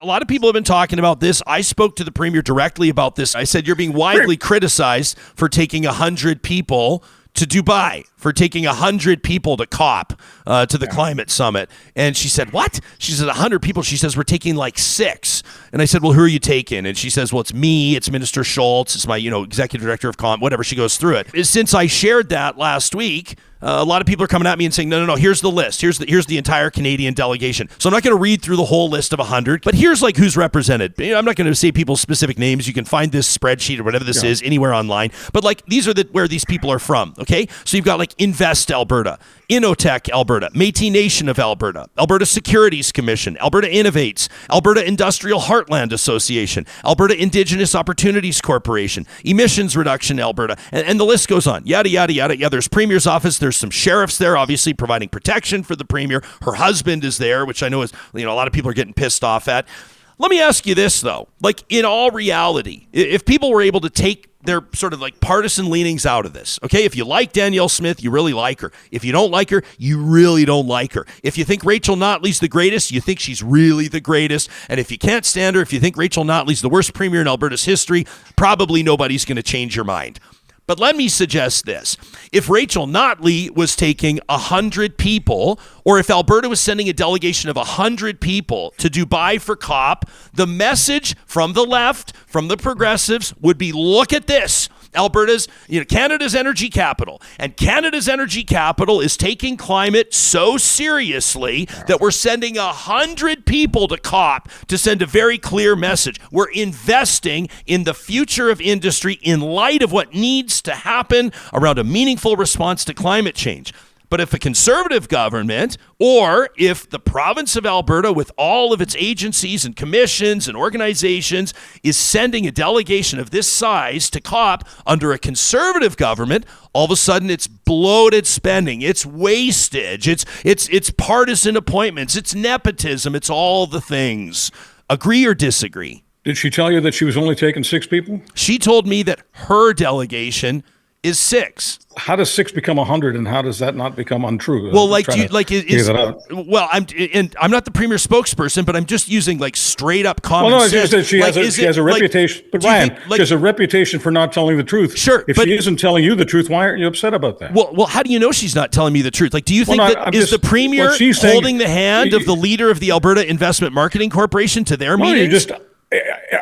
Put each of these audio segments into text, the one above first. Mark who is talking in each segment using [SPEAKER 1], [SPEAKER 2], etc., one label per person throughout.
[SPEAKER 1] A lot of people have been talking about this. I spoke to the Premier directly about this. I said, you're being widely criticized for taking 100 people to Dubai, for taking 100 people to COP, to the climate summit. And she said, what? She said, 100 people. She says, we're taking like 6. And I said, well, who are you taking? And she says, well, it's me, it's Minister Schultz, it's my, executive director of COP, whatever. She goes through it. Since I shared that last week, a lot of people are coming at me and saying, no, here's the list. Here's the entire Canadian delegation. So I'm not going to read through the whole list of 100, but here's like who's represented. I'm not going to say people's specific names. You can find this spreadsheet or whatever this is anywhere online. But like these are where these people are from, okay? So you've got like Invest Alberta, Innotech Alberta, Métis Nation of Alberta, Alberta Securities Commission, Alberta Innovates, Alberta Industrial Heartland Association, Alberta Indigenous Opportunities Corporation, Emissions Reduction Alberta, and the list goes on. Yada, yada, yada. Yeah, there's Premier's office. There's some sheriffs there, obviously providing protection for the Premier. Her husband is there, which I know is, a lot of people are getting pissed off at. Let me ask you this, though. Like, in all reality, if people were able to take their sort of like partisan leanings out of this, okay? If you like Danielle Smith, you really like her. If you don't like her, you really don't like her. If you think Rachel Notley's the greatest, you think she's really the greatest. And if you can't stand her, if you think Rachel Notley's the worst Premier in Alberta's history, probably nobody's going to change your mind. But let me suggest this. If Rachel Notley was taking 100 people, or if Alberta was sending a delegation of 100 people to Dubai for COP, the message from the left, from the progressives, would be, look at this. Alberta's, Canada's energy capital. And Canada's energy capital is taking climate so seriously that we're sending 100 people to COP to send a very clear message. We're investing in the future of industry in light of what needs to happen around a meaningful response to climate change. But if a Conservative government, or if the province of Alberta with all of its agencies and commissions and organizations is sending a delegation of this size to COP under a Conservative government, all of a sudden it's bloated spending, it's wastage, it's partisan appointments, it's nepotism, it's all the things. Agree or disagree?
[SPEAKER 2] Did she tell you that she was only taking 6 people?
[SPEAKER 1] She told me that her delegation is 6.
[SPEAKER 2] How does 6 become 100, and how does that not become untrue?
[SPEAKER 1] Well, I'm not the Premier spokesperson, but I'm just using like straight up common sense.
[SPEAKER 2] She has a reputation. But Ryan, she has a reputation for not telling the truth.
[SPEAKER 1] Sure,
[SPEAKER 2] if she isn't telling you the truth, why aren't you upset about that?
[SPEAKER 1] Well, how do you know she's not telling me the truth? Like, do you think is the Premier holding the hand of the leader of the Alberta Investment Marketing Corporation to their meetings?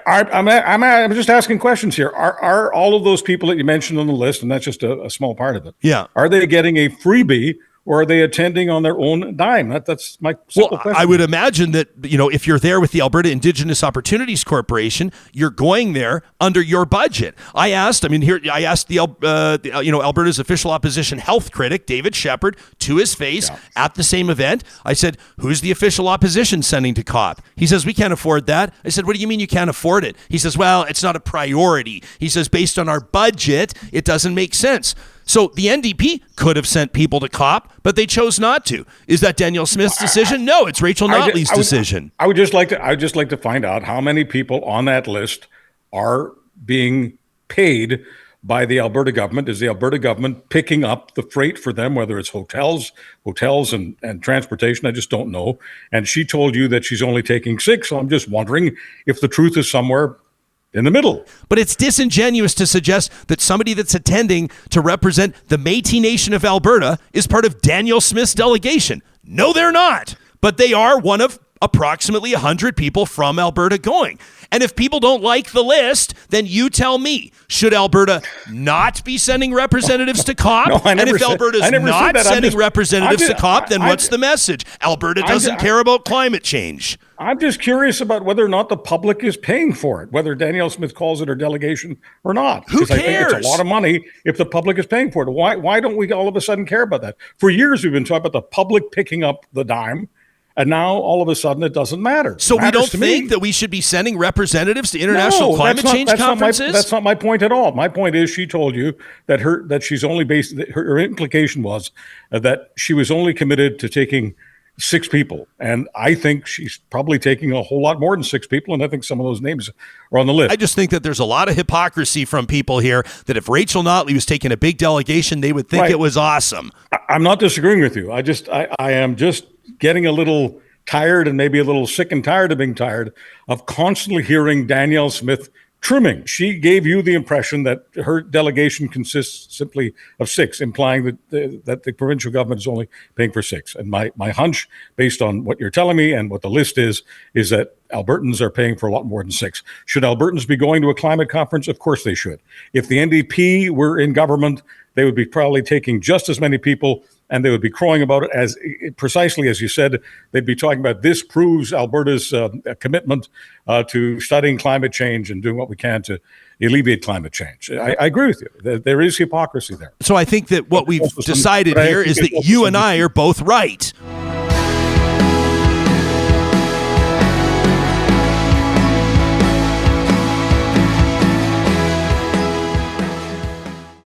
[SPEAKER 2] I'm just asking questions here. Are all of those people that you mentioned on the list, and that's just a small part of it?
[SPEAKER 1] Yeah.
[SPEAKER 2] Are they getting a freebie, or are they attending on their own dime? That's my simple question.
[SPEAKER 1] I would imagine that, if you're there with the Alberta Indigenous Opportunities Corporation, you're going there under your budget. I asked the Alberta's official opposition health critic, David Shepherd, to his face at the same event. I said, who's the official opposition sending to COP? He says, we can't afford that. I said, what do you mean you can't afford it? He says, well, it's not a priority. He says, based on our budget, it doesn't make sense. So the NDP could have sent people to COP, but they chose not to. Is that Danielle Smith's decision? No, it's Rachel Notley's decision.
[SPEAKER 2] I would just like to find out how many people on that list are being paid by the Alberta government. Is the Alberta government picking up the freight for them, whether it's hotels and transportation? I just don't know. And she told you that she's only taking 6. So I'm just wondering if the truth is somewhere in the middle.
[SPEAKER 1] But it's disingenuous to suggest that somebody that's attending to represent the Métis Nation of Alberta is part of Danielle Smith's delegation. No, they're not. But they are one of approximately 100 people from Alberta going. And if people don't like the list, then you tell me, should Alberta not be sending representatives to COP? If Alberta's not sending representatives to COP, then what's the message? Alberta doesn't care about climate change.
[SPEAKER 2] I'm just curious about whether or not the public is paying for it, whether Danielle Smith calls it her delegation or not.
[SPEAKER 1] Who cares?
[SPEAKER 2] I think it's a lot of money if the public is paying for it. Why don't we all of a sudden care about that? For years, we've been talking about the public picking up the dime, and now all of a sudden it doesn't matter.
[SPEAKER 1] So we don't think that we should be sending representatives to international climate change conferences?
[SPEAKER 2] That's not my point at all. My point is she told you that she's only her implication was that she was only committed to taking 6 people. And I think she's probably taking a whole lot more than 6 people. And I think some of those names are on the list.
[SPEAKER 1] I just think that there's a lot of hypocrisy from people here that if Rachel Notley was taking a big delegation, they would think it was awesome.
[SPEAKER 2] I'm not disagreeing with you. I am just getting a little tired and maybe a little sick and tired of being tired of constantly hearing Danielle Smith trimming. She gave you the impression that her delegation consists simply of 6, implying that the provincial government is only paying for 6. And my hunch, based on what you're telling me and what the list is that Albertans are paying for a lot more than 6. Should Albertans be going to a climate conference? Of course they should. If the NDP were in government, they would be probably taking just as many people, and they would be crowing about it as precisely as you said. They'd be talking about this proves Alberta's commitment to studying climate change and doing what we can to alleviate climate change. I agree with you. There is hypocrisy there.
[SPEAKER 1] So I think that what we've decided here is that you and I are both right.